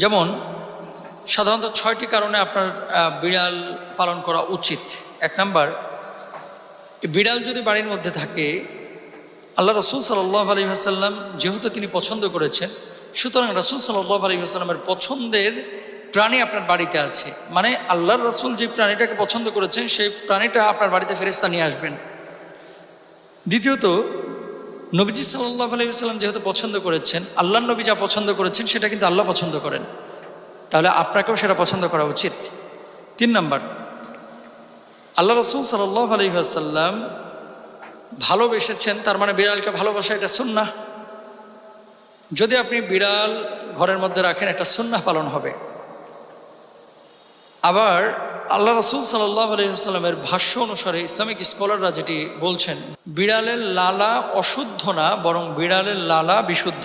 যেমন সাধারণত 6টি কারণে আপনার বিড়াল পালন করা উচিত। 1 নাম্বার, বিড়াল যদি বাড়ির মধ্যে থাকে, আল্লাহ রসুল সাল্লাল্লাহু আলাইহি ওয়াসাল্লাম যেহেতু তিনি পছন্দ করেছেন, সুতরাং রসুল সাল্লাল্লাহু আলাইহি ওয়াসাল্লামের পছন্দের প্রাণী আপনার বাড়িতে আছে, মানে আল্লাহর রসুল যে প্রাণীটাকে পছন্দ করেছেন সেই প্রাণীটা আপনার বাড়িতে ফেরেশতা নিয়ে আসবেন। দ্বিতীয়ত, নবীজি সাল্লাল্লাহু আলাইহি ওয়াসাল্লাম যেহেতু পছন্দ করেছেন, আল্লাহর নবী যা পছন্দ করেছেন সেটা কিন্তু আল্লাহ পছন্দ করেন, তাহলে আপনাকেও সেটা পছন্দ করা উচিত। 3 নাম্বার, আল্লাহ রসুল সাল্লাল্লাহু আলাইহি ওয়াসাল্লাম ভালোবেসেছেন, তার মানে বিড়ালকে ভালোবাসা এটা সুন্নাহ। যদি আপনি বিড়াল ঘরের মধ্যে রাখেন, একটা সুন্নাহ পালন হবে। আবার আল্লাহ রসুল সাল্লাল্লাহু আলাইহি ওয়াসাল্লামের ভাষ্য অনুসারে ইসলামিক স্কলাররা যেটি বলছেন, বিড়ালের লালা অশুদ্ধ না, বরং বিড়ালের লালা বিশুদ্ধ।